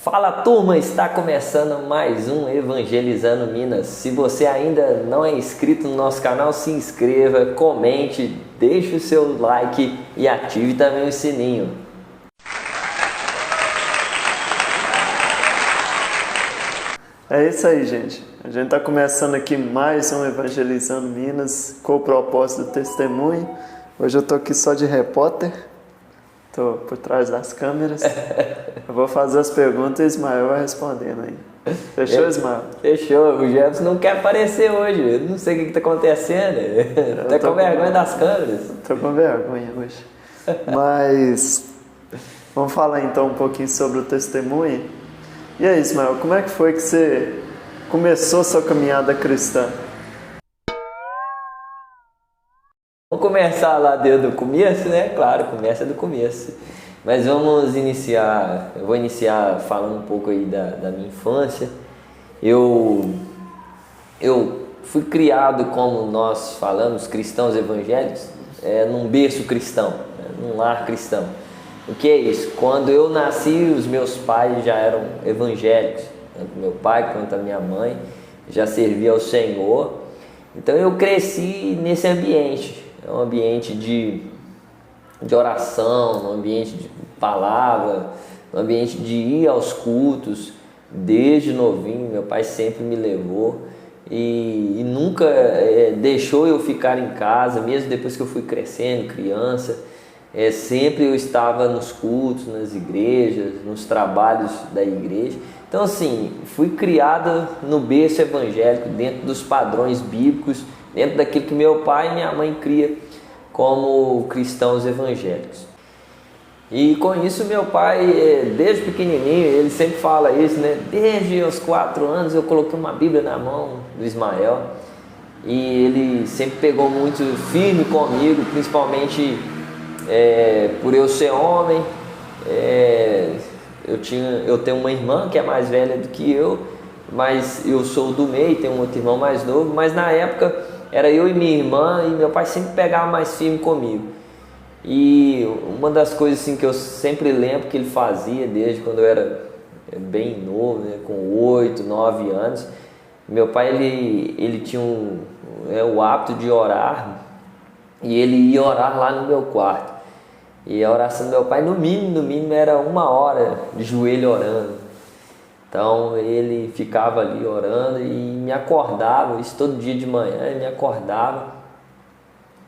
Fala turma, está começando mais um Evangelizando Minas. Se você ainda não é inscrito no nosso canal, se inscreva, comente, deixe o seu like e ative também o sininho. É isso aí, gente. A gente está começando aqui mais um Evangelizando Minas com o propósito do testemunho. Hoje eu estou aqui só de repórter, estou por trás das câmeras. Eu vou fazer as perguntas e o Ismael vai respondendo aí. Fechou, Ismael? Fechou. O Jefferson não quer aparecer hoje. Eu não sei o que está acontecendo. Está com vergonha das câmeras. Estou com vergonha hoje. Mas vamos falar então um pouquinho sobre o testemunho. E aí, Ismael, como é que foi que você começou sua caminhada cristã? Vamos começar lá desde o começo, né? Claro, começa do começo. Mas vamos iniciar, eu vou iniciar falando um pouco aí da minha infância. Eu fui criado, como nós falamos, cristãos evangélicos, num berço cristão, num lar cristão. O que é isso? Quando eu nasci, os meus pais já eram evangélicos, tanto meu pai quanto a minha mãe já serviam ao Senhor. Então eu cresci nesse ambiente, um ambiente de oração, um ambiente de palavra, um ambiente de ir aos cultos. Desde novinho, meu pai sempre me levou e nunca deixou eu ficar em casa, mesmo depois que eu fui crescendo, criança. Sempre eu estava nos cultos, nas igrejas, nos trabalhos da igreja. Então assim, fui criado no berço evangélico, dentro dos padrões bíblicos, dentro daquilo que meu pai e minha mãe cria como cristãos evangélicos. E com isso meu pai, desde pequenininho, ele sempre fala isso, né? Desde os 4 anos eu coloquei uma Bíblia na mão do Ismael e ele sempre pegou muito firme comigo, principalmente por eu ser homem. Eu tenho uma irmã que é mais velha do que eu, mas eu sou do meio, tenho um outro irmão mais novo, mas na época era eu e minha irmã e meu pai sempre pegava mais firme comigo. E uma das coisas assim, que eu sempre lembro que ele fazia desde quando eu era bem novo, né, com 8, 9 anos, meu pai ele tinha o hábito de orar e ele ia orar lá no meu quarto. E a oração do meu pai, no mínimo, era 1 hora de joelho orando. Então ele ficava ali orando e me acordava, isso todo dia de manhã, ele me acordava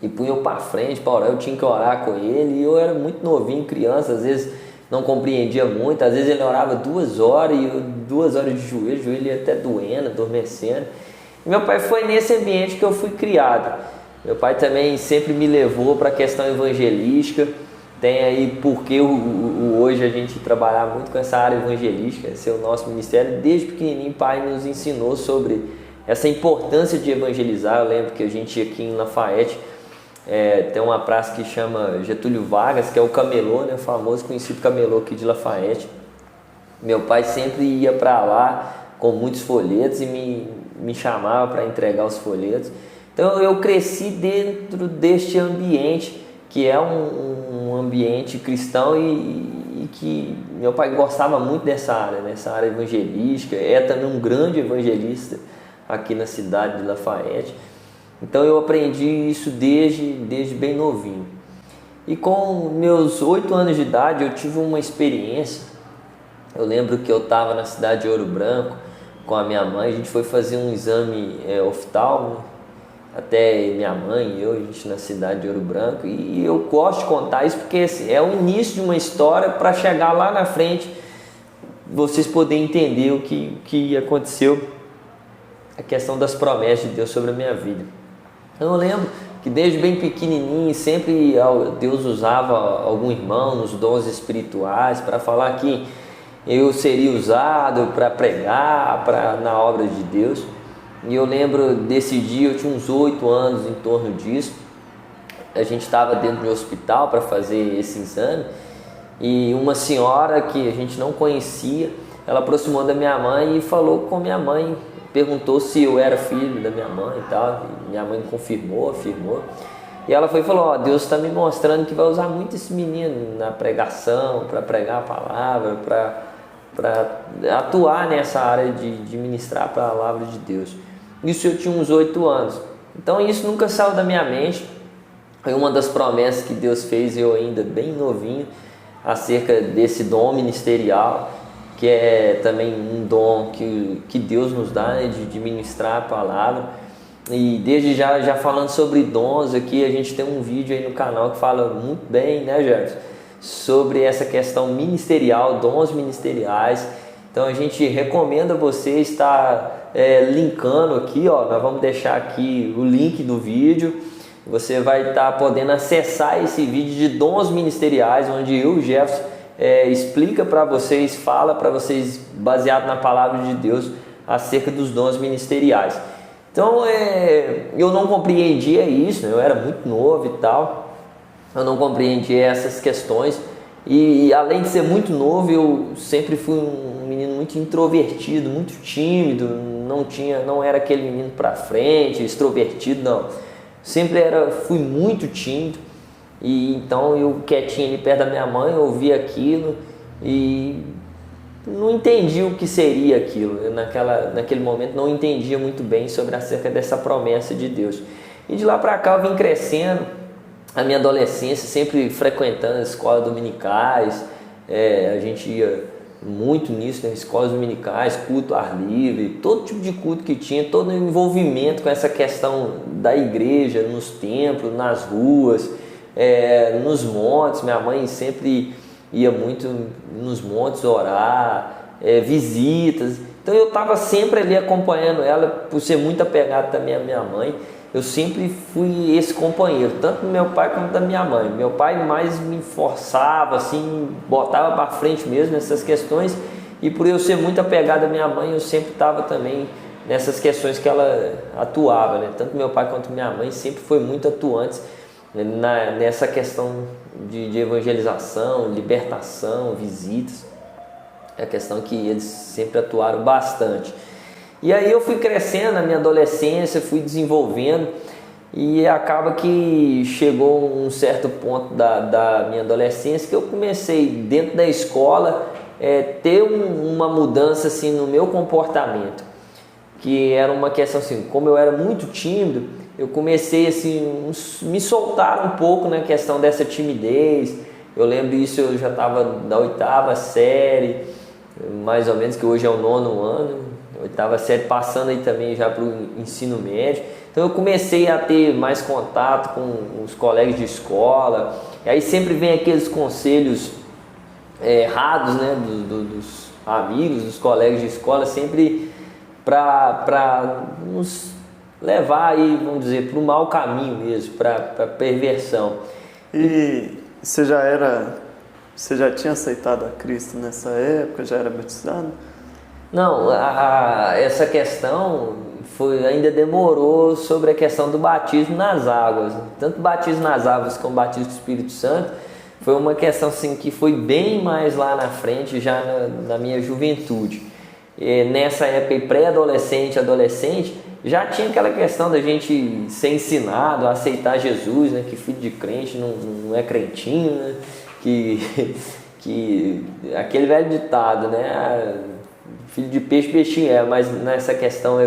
e punha eu para frente para orar. Eu tinha que orar com ele e eu era muito novinho, criança, às vezes não compreendia muito, às vezes ele orava 2 horas e 2 horas de joelho, o joelho ia até doendo, adormecendo. E meu pai foi nesse ambiente que eu fui criado. Meu pai também sempre me levou para a questão evangelística. Tem aí porque hoje a gente trabalhar muito com essa área evangelística, esse é o nosso ministério. Desde pequenininho o pai nos ensinou sobre essa importância de evangelizar. Eu lembro que a gente aqui em Lafayette tem uma praça que chama Getúlio Vargas, que é o camelô, né, o famoso conhecido camelô aqui de Lafayette. Meu pai sempre ia para lá com muitos folhetos e me chamava para entregar os folhetos. Então eu cresci dentro deste ambiente, que é um ambiente cristão e que meu pai gostava muito dessa área evangelística. É também um grande evangelista aqui na cidade de Lafayette. Então eu aprendi isso desde bem novinho. E com meus 8 anos de idade eu tive uma experiência. Eu lembro que eu estava na cidade de Ouro Branco com a minha mãe, a gente foi fazer um exame oftalmo, até minha mãe e eu, a gente na cidade de Ouro Branco. E eu gosto de contar isso porque assim, é o início de uma história para chegar lá na frente, vocês poderem entender o que aconteceu, a questão das promessas de Deus sobre a minha vida. Eu lembro que desde bem pequenininho sempre Deus usava algum irmão nos dons espirituais para falar que eu seria usado para pregar na obra de Deus. E eu lembro desse dia, eu tinha uns 8 anos em torno disso. A gente estava dentro de um hospital para fazer esse exame e uma senhora que a gente não conhecia, ela aproximou da minha mãe e falou com minha mãe, perguntou se eu era filho da minha mãe e tal. E minha mãe afirmou. E ela foi e falou: ó, Deus está me mostrando que vai usar muito esse menino na pregação, para pregar a palavra, atuar nessa área de ministrar a palavra de Deus. Isso eu tinha uns 8 anos. Então isso nunca saiu da minha mente. Foi uma das promessas que Deus fez, eu ainda bem novinho, acerca desse dom ministerial, que é também um dom que Deus nos dá, né, de ministrar a palavra. E desde já falando sobre dons aqui, a gente tem um vídeo aí no canal que fala muito bem, né, Jefferson, sobre essa questão ministerial, dons ministeriais. Então a gente recomenda você estar linkando aqui, ó, nós vamos deixar aqui o link do vídeo. Você vai estar podendo acessar esse vídeo de dons ministeriais, onde eu, Jefferson, explica para vocês, fala para vocês, baseado na palavra de Deus, acerca dos dons ministeriais. Então eu não compreendia isso, né? Eu era muito novo e tal, eu não compreendia essas questões, e além de ser muito novo, eu sempre fui um menino muito introvertido, muito tímido, não era aquele menino para frente, extrovertido, não. Sempre fui muito tímido, e então eu quietinho ali perto da minha mãe, eu ouvia aquilo e não entendi o que seria aquilo. Eu naquele momento não entendia muito bem acerca dessa promessa de Deus. E de lá para cá eu vim crescendo, a minha adolescência sempre frequentando as escolas dominicais, a gente ia muito nisso, né? Escolas dominicais, culto ao ar livre, todo tipo de culto que tinha, todo o envolvimento com essa questão da igreja, nos templos, nas ruas, nos montes. Minha mãe sempre ia muito nos montes orar, visitas. Então eu estava sempre ali acompanhando ela, por ser muito apegado também à minha mãe. Eu sempre fui esse companheiro, tanto do meu pai quanto da minha mãe. Meu pai mais me forçava, assim, botava para frente mesmo nessas questões, e por eu ser muito apegado à minha mãe, eu sempre estava também nessas questões que ela atuava, né? Tanto meu pai quanto minha mãe sempre foi muito atuantes nessa questão de evangelização, libertação, visitas. É a questão que eles sempre atuaram bastante. E aí eu fui crescendo na minha adolescência, fui desenvolvendo, e acaba que chegou um certo ponto da minha adolescência que eu comecei dentro da escola ter uma mudança assim no meu comportamento, que era uma questão assim, como eu era muito tímido, eu comecei assim, me soltar um pouco na questão dessa timidez. Eu lembro isso, eu já estava da 8ª série, mais ou menos, que hoje é o 9º ano, 8ª série, passando aí também já para o ensino médio. Então eu comecei a ter mais contato com os colegas de escola, e aí sempre vem aqueles conselhos errados, né, dos amigos, dos colegas de escola, sempre para nos levar aí, vamos dizer, para o mau caminho mesmo, para perversão. E você já tinha aceitado a Cristo nessa época, já era batizado? Não, essa questão ainda demorou sobre a questão do batismo nas águas. Tanto batismo nas águas como batismo do Espírito Santo foi uma questão assim, que foi bem mais lá na frente, já na minha juventude. Nessa época pré-adolescente, adolescente, já tinha aquela questão da gente ser ensinado a aceitar Jesus, né? Que filho de crente não é crentinho, né? Que aquele velho ditado, né? Filho de peixe, peixinho é, mas nessa questão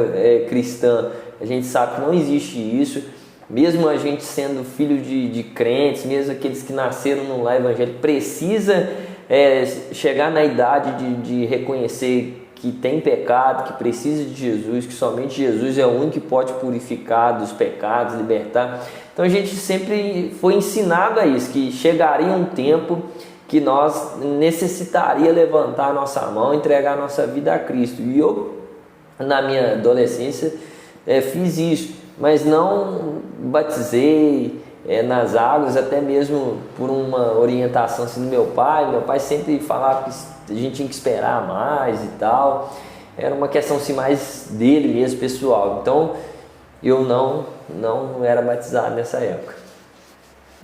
cristã, a gente sabe que não existe isso. Mesmo a gente sendo filho de crentes, mesmo aqueles que nasceram no lar evangélico, precisa chegar na idade de reconhecer que tem pecado, que precisa de Jesus, que somente Jesus é o único que pode purificar dos pecados, libertar. Então a gente sempre foi ensinado a isso, que chegaria um tempo que nós necessitaria levantar a nossa mão, entregar a nossa vida a Cristo. E eu, na minha adolescência, fiz isso, mas não batizei nas águas, até mesmo por uma orientação assim, do meu pai. Meu pai sempre falava que a gente tinha que esperar mais e tal. Era uma questão assim, mais dele mesmo, pessoal. Então, eu não era batizado nessa época.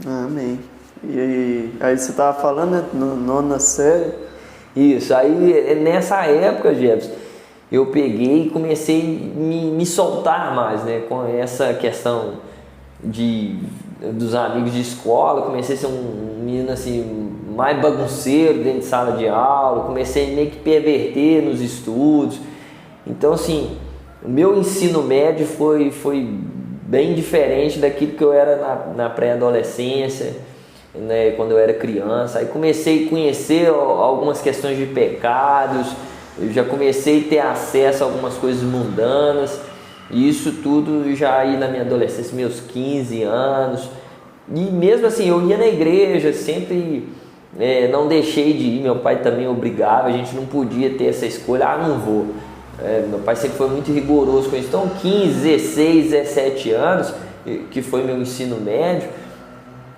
Amém. E aí você estava falando, né, no 9ª série? Isso, aí nessa época, Jefferson, eu peguei e comecei a me soltar mais, né, com essa questão dos amigos de escola. Comecei a ser um menino assim, mais bagunceiro dentro de sala de aula, comecei meio que perverter nos estudos. Então assim, o meu ensino médio foi bem diferente daquilo que eu era na pré-adolescência, né, quando eu era criança. Aí comecei a conhecer algumas questões de pecados, eu já comecei a ter acesso a algumas coisas mundanas, e isso tudo já aí na minha adolescência, meus 15 anos. E mesmo assim, eu ia na igreja, sempre não deixei de ir. Meu pai também obrigava, a gente não podia ter essa escolha, não vou. Meu pai sempre foi muito rigoroso com isso. Então 15, 16, 17 anos, que foi meu ensino médio,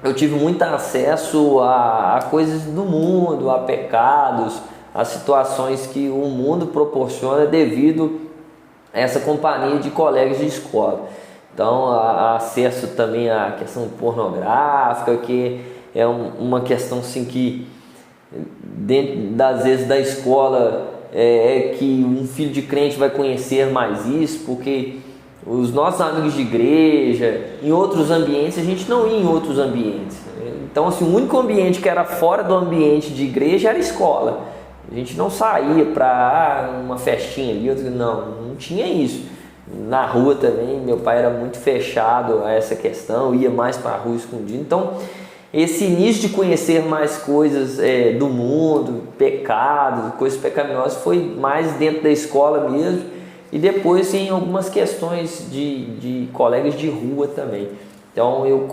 eu tive muito acesso a coisas do mundo, a pecados, a situações que o mundo proporciona devido a essa companhia de colegas de escola. Então, acesso também à questão pornográfica, que é uma questão assim que, dentro das vezes da escola, que um filho de crente vai conhecer mais isso, porque os nossos amigos de igreja, em outros ambientes, a gente não ia em outros ambientes. Então, assim, o único ambiente que era fora do ambiente de igreja era a escola. A gente não saía para uma festinha ali, não tinha isso. Na rua também, meu pai era muito fechado a essa questão, ia mais para a rua escondido. Então, esse início de conhecer mais coisas do mundo, pecados, coisas pecaminosas, foi mais dentro da escola mesmo, e depois em algumas questões de colegas de rua também. Então eu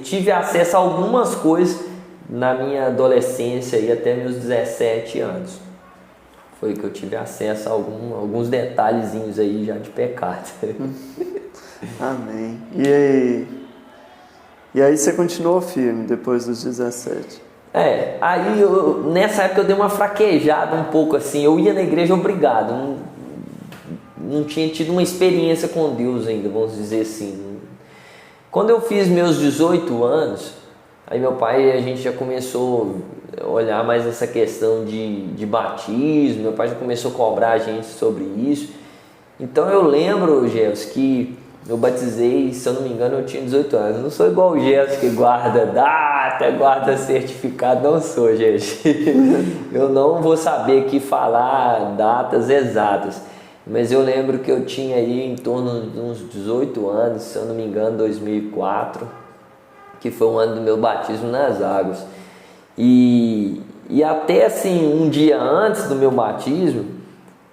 tive acesso a algumas coisas na minha adolescência e até meus 17 anos. Foi que eu tive acesso a alguns detalhezinhos aí já de pecado. Amém. E aí você continuou firme depois dos 17? Aí nessa época eu dei uma fraquejada um pouco assim. Eu ia na igreja obrigado, não tinha tido uma experiência com Deus ainda, vamos dizer assim. Quando eu fiz meus 18 anos, aí meu pai, a gente já começou a olhar mais essa questão de batismo, meu pai já começou a cobrar a gente sobre isso. Então eu lembro, Gels, que eu batizei, se eu não me engano, eu tinha 18 anos. Eu não sou igual o Gels que guarda data, guarda certificado, não sou, gente. Eu não vou saber aqui falar datas exatas. Mas eu lembro que eu tinha aí em torno de uns 18 anos, se eu não me engano, 2004, que foi o ano do meu batismo nas águas. E até assim, um dia antes do meu batismo,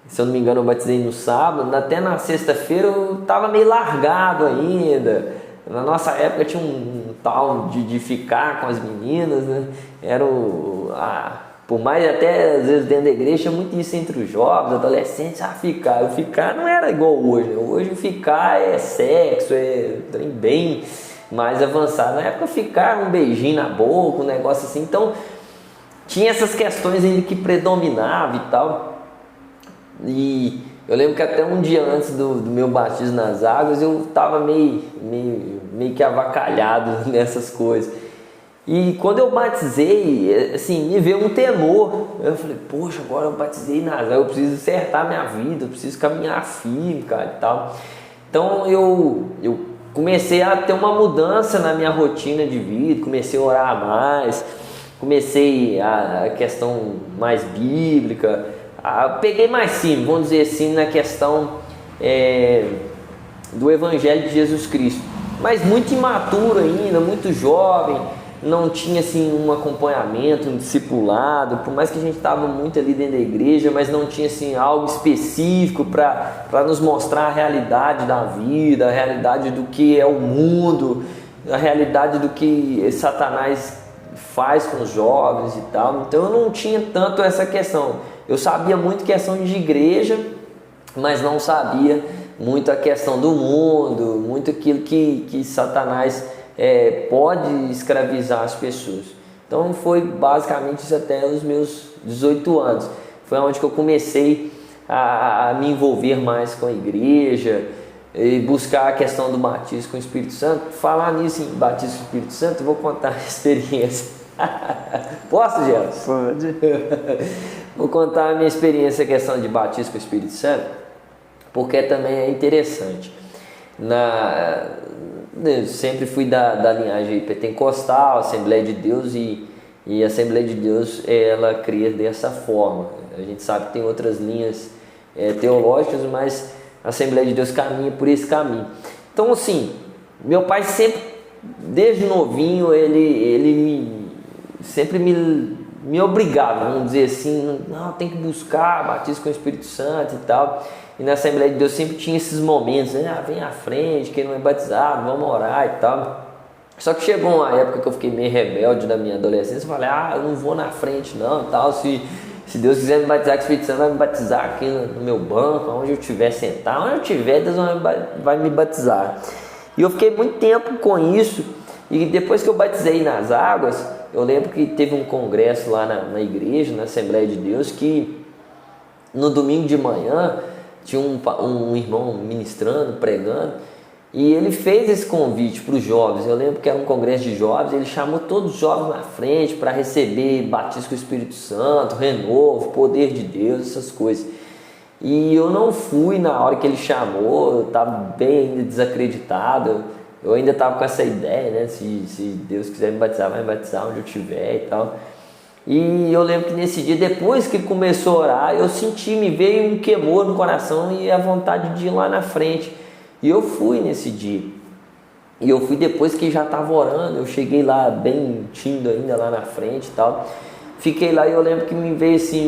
se eu não me engano eu batizei no sábado, até na sexta-feira eu estava meio largado ainda. Na nossa época tinha um tal de ficar com as meninas, né? Por mais até às vezes dentro da igreja tinha muito isso entre os jovens, adolescentes, ficar. O ficar não era igual hoje, né? Hoje o ficar é sexo, bem mais avançado. Na época ficar um beijinho na boca, um negócio assim. Então tinha essas questões ainda que predominavam e tal. E eu lembro que até um dia antes do meu batismo nas águas eu estava meio que avacalhado nessas coisas. E quando eu batizei, assim, me veio um temor. Eu falei, poxa, agora eu batizei nas águas, eu preciso acertar minha vida, eu preciso caminhar firme, cara, e tal. Então eu comecei a ter uma mudança na minha rotina de vida, comecei a orar mais, comecei a questão mais bíblica, peguei mais sim, vamos dizer assim, na questão do Evangelho de Jesus Cristo. Mas muito imaturo ainda, muito jovem, não tinha assim um acompanhamento, um discipulado, por mais que a gente estava muito ali dentro da igreja, mas não tinha assim algo específico para nos mostrar a realidade da vida, a realidade do que é o mundo, a realidade do que Satanás faz com os jovens e tal. Então eu não tinha tanto essa questão. Eu sabia muito questão de igreja, mas não sabia muito a questão do mundo, muito aquilo que Satanás pode escravizar as pessoas. Então foi basicamente isso até os meus 18 anos. Foi onde que eu comecei a me envolver mais com a igreja e buscar a questão do batismo com o Espírito Santo. Falar nisso em batismo com o Espírito Santo, eu vou contar a experiência. Posso, Gelos? Pode. Vou contar a minha experiência, a questão de batismo com o Espírito Santo, porque também é interessante. Eu sempre fui da linhagem pentecostal, Assembleia de Deus, e E a Assembleia de Deus, ela cria dessa forma. A gente sabe que tem outras linhas teológicas, mas a Assembleia de Deus caminha por esse caminho. Então, assim, meu pai sempre, desde novinho, ele sempre me obrigava, vamos dizer assim, não, tem que buscar batismo com o Espírito Santo e tal. E na Assembleia de Deus sempre tinha esses momentos, né? Ah, vem à frente, quem não é batizado, vamos orar e tal. Só que chegou uma época que eu fiquei meio rebelde da minha adolescência, eu falei, eu não vou na frente não, tal, se Deus quiser me batizar com o Espírito Santo, vai me batizar aqui no meu banco, onde eu estiver sentado, onde eu estiver, Deus vai me batizar. E eu fiquei muito tempo com isso, e depois que eu batizei nas águas, eu lembro que teve um congresso lá na igreja, na Assembleia de Deus, que no domingo de manhã tinha um irmão ministrando, pregando, e ele fez esse convite para os jovens. Eu lembro que era um congresso de jovens, ele chamou todos os jovens na frente para receber batismo com o Espírito Santo, renovo, poder de Deus, essas coisas. E eu não fui na hora que ele chamou, eu estava bem ainda desacreditado, eu ainda estava com essa ideia, né? Se Deus quiser me batizar, vai me batizar onde eu estiver e tal. E eu lembro que nesse dia, depois que ele começou a orar, eu senti, me veio um queimor no coração e a vontade de ir lá na frente. E eu fui nesse dia. E eu fui depois que já estava orando, eu cheguei lá bem tímido ainda lá na frente e tal. Fiquei lá e eu lembro que me veio assim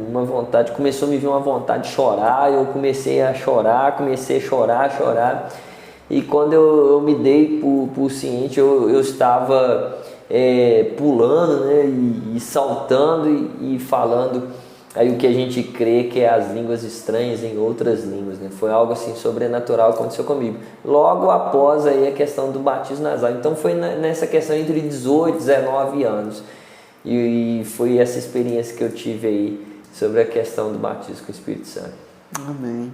uma vontade, começou a me vir uma vontade de chorar, eu comecei a chorar, chorar. E quando eu me dei por ciente, eu estava pulando, né, e saltando e falando aí o que a gente crê que é as línguas estranhas em outras línguas, né? Foi algo assim sobrenatural que aconteceu comigo. Logo após aí a questão do batismo nas águas. Então foi nessa questão entre 18 e 19 anos. E foi essa experiência que eu tive aí sobre a questão do batismo com o Espírito Santo. Amém.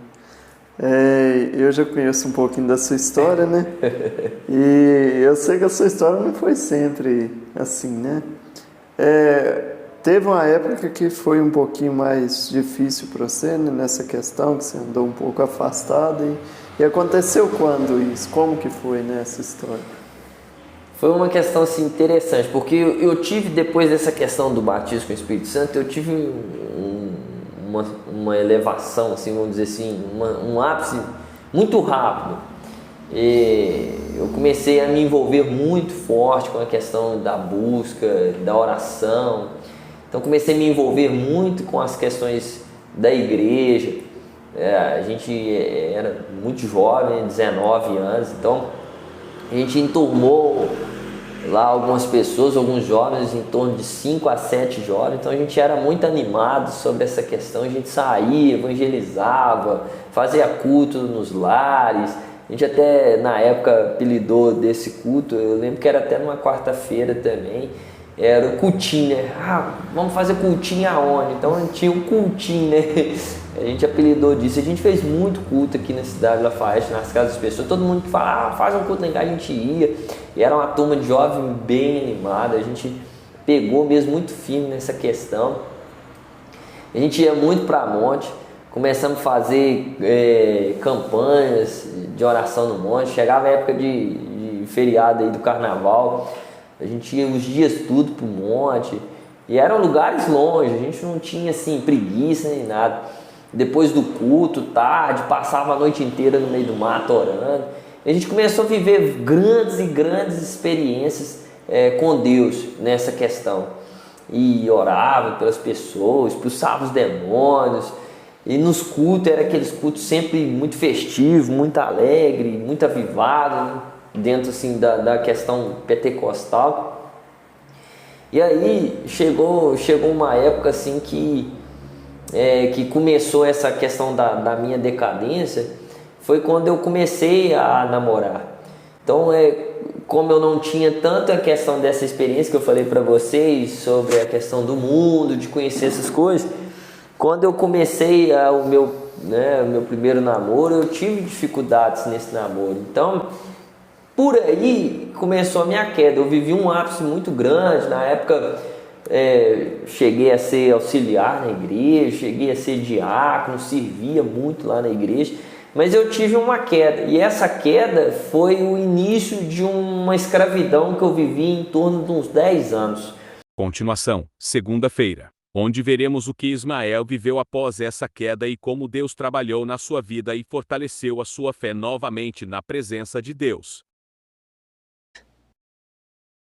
Eu já conheço um pouquinho da sua história, né? E eu sei que a sua história não foi sempre assim, né? Teve uma época que foi um pouquinho mais difícil para você, né? Nessa questão, que você andou um pouco afastado. E aconteceu quando isso? Como que foi, né, essa história? Foi uma questão assim, interessante, porque eu tive, depois dessa questão do batismo com o Espírito Santo, eu tive uma elevação, assim, vamos dizer assim, um ápice muito rápido. Eu comecei a me envolver muito forte com a questão da busca, da oração. Então comecei a me envolver muito com as questões da igreja. A gente era muito jovem, 19 anos, então a gente enturmou lá algumas pessoas, alguns jovens, em torno de 5 a 7 jovens. Então a gente era muito animado sobre essa questão, a gente saía, evangelizava, fazia culto nos lares. A gente até na época apelidou desse culto, eu lembro que era até numa quarta-feira também, era o cultinho, né? Vamos fazer cultinho aonde? Então tinha um cultinho, né? A gente apelidou disso. A gente fez muito culto aqui na cidade de Lafayette, nas casas das pessoas. Todo mundo que falava, faz um culto lá em casa, a gente ia. E era uma turma de jovem bem animada. A gente pegou mesmo muito firme nessa questão. A gente ia muito para monte. Começamos a fazer campanhas de oração no monte. Chegava a época de feriado aí do carnaval. A gente ia os dias tudo pro monte. E eram lugares longe. A gente não tinha assim preguiça nem nada. Depois do culto, tarde, passava a noite inteira no meio do mato orando. E a gente começou a viver grandes e grandes experiências com Deus nessa questão. E orava pelas pessoas, expulsava os demônios. E nos cultos, era aqueles cultos sempre muito festivos, muito alegre, muito avivado, né? Dentro assim da questão pentecostal. E aí chegou uma época assim que começou essa questão da minha decadência, foi quando eu comecei a namorar. Então, como eu não tinha tanto a questão dessa experiência que eu falei para vocês, sobre a questão do mundo, de conhecer essas coisas, quando eu comecei o meu primeiro namoro, eu tive dificuldades nesse namoro. Então, por aí começou a minha queda. Eu vivi um ápice muito grande. Na época, cheguei a ser auxiliar na igreja, cheguei a ser diácono, servia muito lá na igreja. Mas eu tive uma queda, e essa queda foi o início de uma escravidão que eu vivi em torno de uns 10 anos. Continuação, segunda-feira, onde veremos o que Ismael viveu após essa queda e como Deus trabalhou na sua vida e fortaleceu a sua fé novamente na presença de Deus.